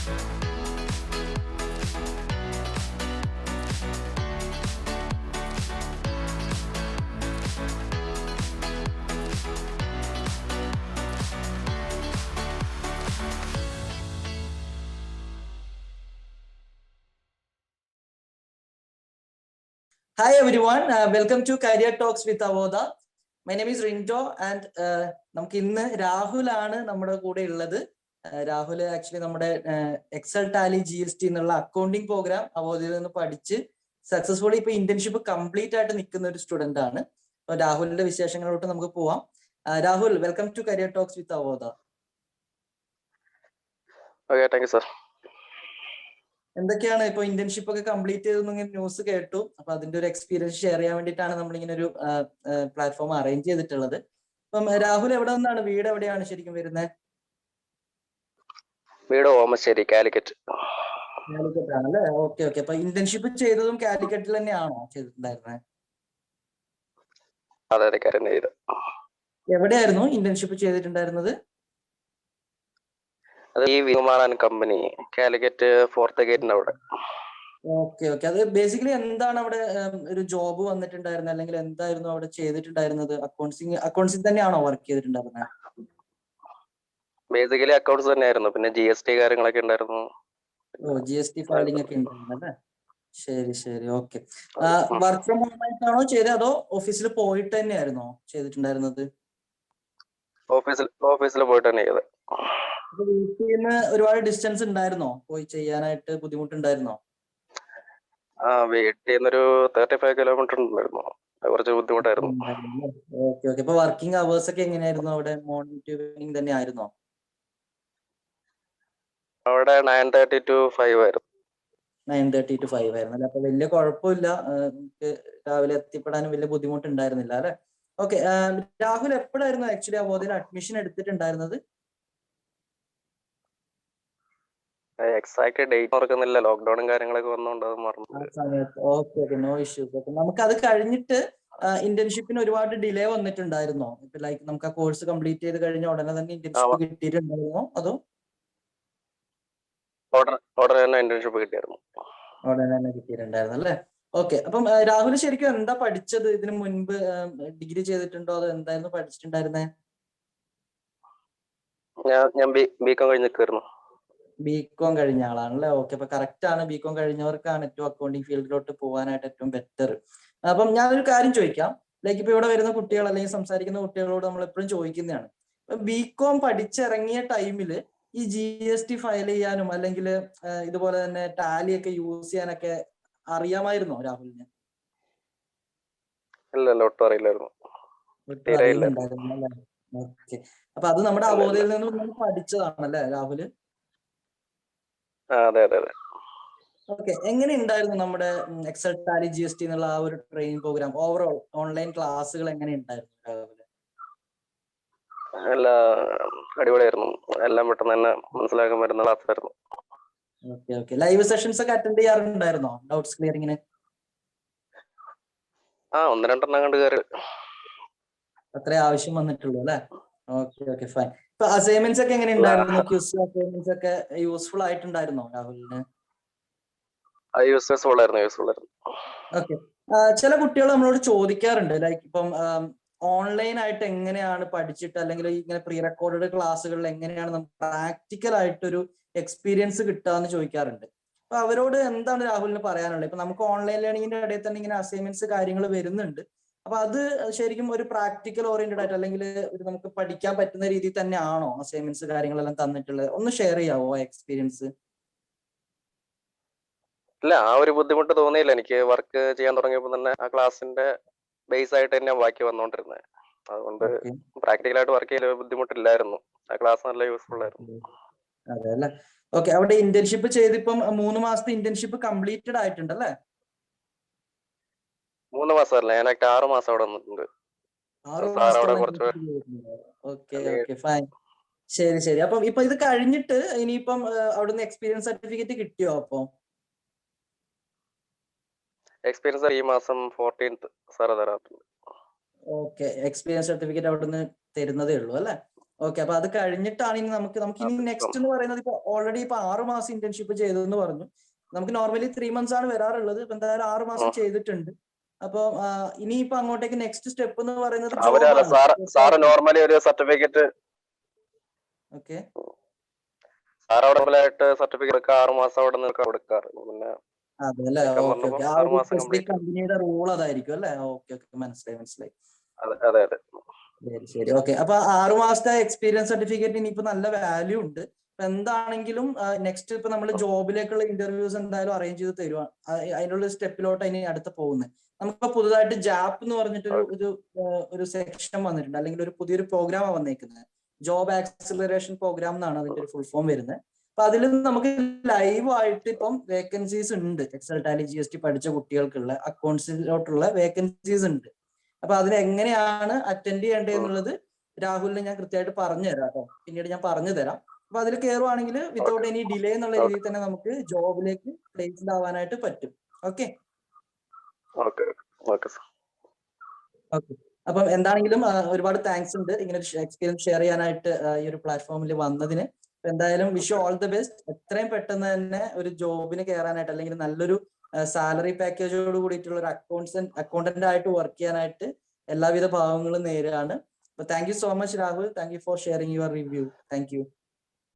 Hi everyone, welcome to Career Talks with Avodha. My name is Rinto and നമുക്ക് ഇന്ന് രാഹുലാണ് നമ്മുടെ കൂടെ ഉള്ളത്. രാഹുൽ ആക്ച്വലി നമ്മുടെ എക്സൽ ടാലി GST എന്നുള്ള അക്കൗണ്ടിങ് പ്രോഗ്രാം അവോധയിൽ നിന്ന് പഠിച്ച് സക്സസ്ഫുള്ളി ഇപ്പൊ ഇന്റേൺഷിപ്പ് കംപ്ലീറ്റ് ആയിട്ട് നിൽക്കുന്ന ഒരു സ്റ്റുഡന്റ് ആണ്. അപ്പൊ രാഹുലിന്റെ വിശേഷങ്ങളിലോട്ട് നമുക്ക് പോവാം. Rahul, welcome to career talks with Avodha. Thank you sir. എന്തൊക്കെയാണ് ഇപ്പൊ ഇന്റേൺഷിപ്പ് ഒക്കെ കംപ്ലീറ്റ് ചെയ്തെന്ന് ന്യൂസ് കേട്ടു. അപ്പൊ അതിന്റെ ഒരു എക്സ്പീരിയൻസ് ഷെയർ ചെയ്യാൻ വേണ്ടിയിട്ടാണ് നമ്മൾ ഇങ്ങനെ ഒരു പ്ലാറ്റ്ഫോം അറേഞ്ച് ചെയ്തിട്ടുള്ളത്. അപ്പം രാഹുൽ എവിടെ നിന്നാണ്, വീട് എവിടെയാണ് ശരിക്കും വരുന്നത്? വീട് ഓമശ്ശേരി, കാലിക്കറ്റ്. കാലിക്കറ്റ് ആണല്ലേ? Okay okay. അപ്പൊ ഇന്റേൺഷിപ്പ് ചെയ്തതും കാലിക്കറ്റിൽ തന്നെയാണോ ചെയ്തിട്ടുണ്ടായിരുന്നത്? അതെ അതെ, ചെയ്തു. എവിടെയായിരുന്നു ഇന്റേൺഷിപ്പ് ചെയ്തിട്ടുണ്ടായിരുന്നത്? അത് ഈ വിമാന കമ്പനി കാലിക്കറ്റ് 4th ഗേറ്റിന്റെ അവിടെ. Okay okay. അത് ബേസിക്കലി എന്താണ് അവിടെ ഒരു ജോബ് വന്നിട്ടുണ്ടായിരുന്നത്, അല്ലെങ്കിൽ എന്തായിരുന്നു അവിടെ ചെയ്തിട്ടുണ്ടായിരുന്നത്? അക്കൗണ്ട്സിംഗ് തന്നെയാണോ വർക്ക് ചെയ്തിട്ടുണ്ടായിരുന്നത്? ബേസിക്കലി അക്കൗണ്ട്സ് തന്നെയായിരുന്നു, പിന്നെ GST കാര്യങ്ങളൊക്കെ ഉണ്ടായിരുന്നു. GST ഫയലിംഗ് ഒക്കെ ഉണ്ടായിരുന്നു അല്ലേ? ശരി ശരി, ഓക്കെ. വർക്ക് ഫ്രം ഹോം ആയിട്ടാണോ ചെയ്തത് അതോ ഓഫീസിൽ പോയിട്ട് തന്നെയായിരുന്നോ ചെയ്തിട്ടുണ്ടായിരുന്നത്? ഓഫീസിൽ പോയിട്ട് തന്നെ ചെയ്തത്. വീട്ടിൽ നിന്ന് ഒരുപാട് ഡിസ്റ്റൻസ് ഉണ്ടായിരുന്നോ പോയി ചെയ്യാനായിട്ട്? ബുദ്ധിമുട്ടുണ്ടായിരുന്നോ? വീട്ടിൽ നിന്നൊരു 35 കിലോമീറ്റർ ഉണ്ടായിരുന്നു. കുറച്ച് ബുദ്ധിമുട്ടായിരുന്നു. Okay okay. അപ്പൊ വർക്കിംഗ് അവേഴ്സ് ഒക്കെ എങ്ങനെയായിരുന്നു അവിടെ? മോർണിംഗ് ടു ഈവനിങ് തന്നെ ആയിരുന്നോ? അവിടെ 9:30 to 5 ആയിരുന്നു. 9:30 to 5 ആയിരുന്നു അല്ലെ? അപ്പൊ വലിയ കുഴപ്പമില്ല, നമുക്ക് രാവിലെ എത്തിപ്പെടാനും വലിയ ബുദ്ധിമുട്ടുണ്ടായിരുന്നില്ല അല്ലെ? ഓക്കെ. രാഹുൽ എപ്പോഴായിരുന്നു ആക്ച്വലി അവോധയിൽ അഡ്മിഷൻ എടുത്തിട്ടുണ്ടായിരുന്നത്? എക്സാക്ട് ഡേറ്റ് ഓർക്കുന്നില്ല, ലോക്ക്ഡൌണും കാര്യങ്ങളൊക്കെ വന്നുകൊണ്ട് അത് മറന്നു. Okay okay, no issues. Okay, നമുക്ക് അത് കഴിഞ്ഞിട്ട് ഇന്റേൺഷിപ്പിന് ഒരുപാട് ഡിലേ വന്നിട്ടുണ്ടായിരുന്നോ? ഇപ്പൊ ലൈക്ക് നമുക്ക് ആ കോഴ്സ് കംപ്ലീറ്റ് ചെയ്ത് കഴിഞ്ഞ ഉടനെ തന്നെ ഇന്റേൺഷിപ്പ് കിട്ടിയിട്ടുണ്ടായിരുന്നോ അതോ? ഉടനെ തന്നെ ഇന്റേൺഷിപ്പ് കിട്ടിയായിരുന്നു. ഉടനെ തന്നെ കിട്ടിയിട്ടുണ്ടായിരുന്നു അല്ലേ? ഓക്കെ. അപ്പം രാഹുൽ ശരിക്കും എന്താ പഠിച്ചത്? ഇതിനു മുൻപ് ഡിഗ്രി ചെയ്തിട്ടുണ്ടോ അതോ എന്തായിരുന്നു പഠിച്ചിട്ടുണ്ടായിരുന്നേ? ഞാൻ ബികോം കഴിഞ്ഞ് നിൽക്കുമായിരുന്നു. ബികോം കഴിഞ്ഞ ആളാണല്ലേ? ഓക്കെ. അപ്പൊ കറക്റ്റ് ആണ്, ബികോം കഴിഞ്ഞവർക്കാണ് ഏറ്റവും അക്കൗണ്ടിങ് ഫീൽഡിലോട്ട് പോകാനായിട്ട് ഏറ്റവും ബെറ്റർ. അപ്പം ഞാനൊരു കാര്യം ചോദിക്കാം. ലൈക്ക് ഇപ്പൊ ഇവിടെ വരുന്ന കുട്ടികൾ അല്ലെങ്കിൽ സംസാരിക്കുന്ന കുട്ടികളോട് നമ്മൾ എപ്പോഴും ചോദിക്കുന്നതാണ്, ബികോം പഠിച്ചിറങ്ങിയ ടൈമിൽ ഈ GST ഫയൽ ചെയ്യാനും അല്ലെങ്കിൽ ഇതുപോലെ തന്നെ ടാലി ഒക്കെ യൂസ് ചെയ്യാനൊക്കെ അറിയാമായിരുന്നോ രാഹുലിന്? ഇല്ല, ഒട്ടും അറിയില്ലായിരുന്നു. ഓക്കെ. അപ്പൊ അത് നമ്മുടെ അവോധയിൽ നിന്ന് പഠിച്ചതാണല്ലേ രാഹുല്? അതെ അതെ അതെ. ഓക്കെ. എങ്ങനെ ഉണ്ടായിരുന്നു നമ്മുടെ എക്സൽ ടാലി GST എന്നുള്ള ആ ഒരു ട്രെയിനിങ് പ്രോഗ്രാം? ഓവറോൾ ഓൺലൈൻ ക്ലാസ്സുകൾ എങ്ങനെ ഉണ്ടായിരുന്നു രാഹുല്? എല്ലാം അടിപൊളിയായിരുന്നു. എല്ലാം പെട്ടെന്ന് തന്നെ മനസ്സിലാക്കാൻ പറ്റുന്ന ക്ലാസ്സായിരുന്നു. Okay okay. ലൈവ് സെഷൻസ് ഒക്കെ അറ്റൻഡ് ചെയ്യാറുണ്ടായിരുന്നോ ഡൗട്ട്സ് ക്ലിയറിങ്ങിന്? 1-2 കണ്ട് കയറി. അത്രേ ആവശ്യം വന്നിട്ടുള്ളൂ അല്ലെ? Okay okay, fine. ഇപ്പൊ അസൈൻമെന്റ്സ് ഒക്കെ എങ്ങനെ ഉണ്ടായിരുന്നു? ക്വിസ് അസൈൻമെന്റ്സ് ഒക്കെ യൂസ്ഫുൾ ആയിട്ടുണ്ടായിരുന്നോ രാഹുലിന്? യൂസ്ഫുൾ ആയിരുന്നു. ഓക്കെ. ചില കുട്ടികൾ നമ്മളോട് ചോദിക്കാറുണ്ട്, ലൈക്ക് ഇപ്പം ഓൺലൈൻ ആയിട്ട് എങ്ങനെയാണ് പഠിച്ചിട്ട് അല്ലെങ്കിൽ ഇങ്ങനെ പ്രീ റെക്കോർഡഡ് ക്ലാസ്സുകളിൽ എങ്ങനെയാണ് നമുക്ക് പ്രാക്ടിക്കൽ ആയിട്ടൊരു എക്സ്പീരിയൻസ് കിട്ടുക എന്ന് ചോദിക്കാറുണ്ട്. അപ്പൊ അവരോട് എന്താണ് രാഹുലിന് പറയാനുള്ളത്? ഇപ്പൊ നമുക്ക് ഓൺലൈൻ ലേണിംഗിന്റെ ഇടയിൽ തന്നെ ഇങ്ങനെ അസൈൻമെന്റ്സ് കാര്യങ്ങൾ വരുന്നുണ്ട്. അപ്പൊ അത് ശരിക്കും ഒരു പ്രാക്ടിക്കൽ ഓറിയന്റഡ് ആയിട്ട് അല്ലെങ്കിൽ നമുക്ക് പഠിക്കാൻ പറ്റുന്ന രീതിയിൽ തന്നെയാണോ അസൈൻമെന്റ്സ് കാര്യങ്ങളെല്ലാം തന്നിട്ടുള്ളത്? ഒന്ന് ഷെയർ ചെയ്യാവോ എക്സ്പീരിയൻസ്? ഇല്ല, ആ ഒരു ബുദ്ധിമുട്ട് തോന്നിയില്ല. എനിക്ക് വർക്ക് ചെയ്യാൻ തുടങ്ങിയപ്പോൾ തന്നെ ആ ക്ലാസ്സിന്റെ ബേസ് ആയിട്ട് തന്നെ ബാക്കി വന്നോണ്ടിരുന്നത്. അതുകൊണ്ട് പ്രാക്ടിക്കലായിട്ട് വർക്ക് ചെയ്യാൻ ബുദ്ധിമുട്ടില്ലായിരുന്നു. ആ ക്ലാസ് നല്ല യൂസ്ഫുൾ ആയിരുന്നു. അതെ അല്ലെ? ഓക്കെ. അവിടെ ഇന്റേൺഷിപ്പ് ചെയ്തിപ്പം 3 മാസത്തെ ഇന്റേൺഷിപ്പ് കംപ്ലീറ്റഡ് ആയിട്ടുണ്ടല്ലേ? 3 മാസമല്ല, ഞാൻ 6 മാസം അവിടെ വന്നിട്ടുണ്ട്. 6 മാസത്തോളം. Okay okay, fine. ശരി ശരി. അപ്പം ഇപ്പൊ ഇത് കഴിഞ്ഞിട്ട് ഇനിയിപ്പം അവിടുന്ന് എക്സ്പീരിയൻസ് സർട്ടിഫിക്കറ്റ് കിട്ടിയോ? അപ്പൊ എക്സ്പീരിയൻസ് ഈ മാസം 14th സാറ് തരാറുണ്ട്. ഓക്കെ. എക്സ്പീരിയൻസ് സർട്ടിഫിക്കറ്റ് അവിടുന്ന് തരുന്നതേ ഉള്ളൂ അല്ലെ? ഓക്കെ, അപ്പൊ അത് കഴിഞ്ഞിട്ടാണ് ഇനി നമുക്ക് ഇനി നെക്സ്റ്റ് എന്ന് പറയുന്നത് ഇപ്പൊ ഓൾറെഡി ഇപ്പൊ 6 മാസം ഇന്റേൺഷിപ്പ് ചെയ്തെന്ന് പറഞ്ഞു. നമുക്ക് നോർമലി 3 months ആണ് വരാറുള്ളത്. ഇപ്പൊ എന്തായാലും 6 മാസം ചെയ്തിട്ടുണ്ട്. അപ്പൊ ഇനിയിപ്പോ അങ്ങോട്ടേക്ക് നെക്സ്റ്റ് സ്റ്റെപ്പ് എന്ന് പറയുന്നത് സാറ് നോർമലി ഒരു സർട്ടിഫിക്കറ്റ് ഓക്കെ സാർ അവിടെ സർട്ടിഫിക്കറ്റ് 6 മാസം അവിടെ നിന്ന് കൊടുക്കാറ്. പിന്നെ അതല്ലേ, ഓക്കെ ഓക്കെ, ആ ഒരു സ്പെസിഫിക് കമ്പനിയുടെ റൂൾ അതായിരിക്കും അല്ലെ? ഓക്കെ ഓക്കെ, മനസ്സിലായി. അതെ അതെ, ശരി ഓക്കെ. അപ്പൊ 6 മാസത്തെ എക്സ്പീരിയൻസ് സർട്ടിഫിക്കറ്റ് ഇനിയിപ്പോ നല്ല വാല്യൂ ഉണ്ട്. ഇപ്പൊ എന്താണെങ്കിലും നെക്സ്റ്റ് ഇപ്പൊ നമ്മൾ ജോബിലേക്കുള്ള ഇന്റർവ്യൂസ് എന്തായാലും അറേഞ്ച് ചെയ്ത് തരുവാണ്. അതിനുള്ള സ്റ്റെപ്പിലോട്ട് ഇനി അടുത്ത് പോകുന്നത്. നമുക്കിപ്പോ പുതുതായിട്ട് ജാപ്പ് എന്ന് പറഞ്ഞിട്ടൊരു ഒരു സെക്ഷൻ വന്നിട്ടുണ്ട്, അല്ലെങ്കിൽ ഒരു പുതിയൊരു പ്രോഗ്രാമാണ് വന്നേക്കുന്നത്. ജോബ് ആക്സിലറേഷൻ പ്രോഗ്രാം എന്നാണ് അതിന്റെ ഒരു ഫുൾ ഫോം വരുന്നത്. അപ്പൊ അതിൽ നമുക്ക് ലൈവ് ആയിട്ട് ഇപ്പം വേക്കൻസീസ് ഉണ്ട്. എക്സൽ, ടാലി, GST പഠിച്ച കുട്ടികൾക്കുള്ള അക്കൗണ്ട്സിലോട്ടുള്ള വേക്കൻസീസ് ഉണ്ട്. അപ്പൊ അതിന് എങ്ങനെയാണ് അറ്റൻഡ് ചെയ്യേണ്ടത് എന്നുള്ളത് രാഹുലിന് ഞാൻ കൃത്യമായിട്ട് പറഞ്ഞു തരാം കേട്ടോ. പിന്നീട് ഞാൻ പറഞ്ഞു തരാം. അപ്പൊ അതിൽ കയറുവാണെങ്കിൽ വിത്തൗട്ട് എനി ഡിലേ എന്നുള്ള രീതിയിൽ തന്നെ നമുക്ക് ജോബിലേക്ക് പ്ലേസ്ഡ് ആവാനായിട്ട് പറ്റും. ഓക്കെ, അപ്പം എന്താണെങ്കിലും ഒരുപാട് താങ്ക്സ് ഉണ്ട് ഇങ്ങനെ ഒരു എക്സ്പീരിയൻസ് ഷെയർ ചെയ്യാനായിട്ട് ഈ ഒരു പ്ലാറ്റ്ഫോമിൽ വന്നതിന്. എന്തായാലും വിഷ് ഓൾ ദി ബെസ്റ്റ്. എത്രയും പെട്ടെന്ന് തന്നെ ഒരു ജോബിന് കയറാനായിട്ട്, അല്ലെങ്കിൽ നല്ലൊരു സാലറി പാക്കേജോട് കൂടിയിട്ടുള്ള ഒരു അക്കൗണ്ടന്റ് ആയിട്ട് വർക്ക് ചെയ്യാനായിട്ട് എല്ലാവിധ ഭാവങ്ങളും നേരെയാണ്. അപ്പൊ thank you so much Rahul. Thank you for sharing your review. Thank you.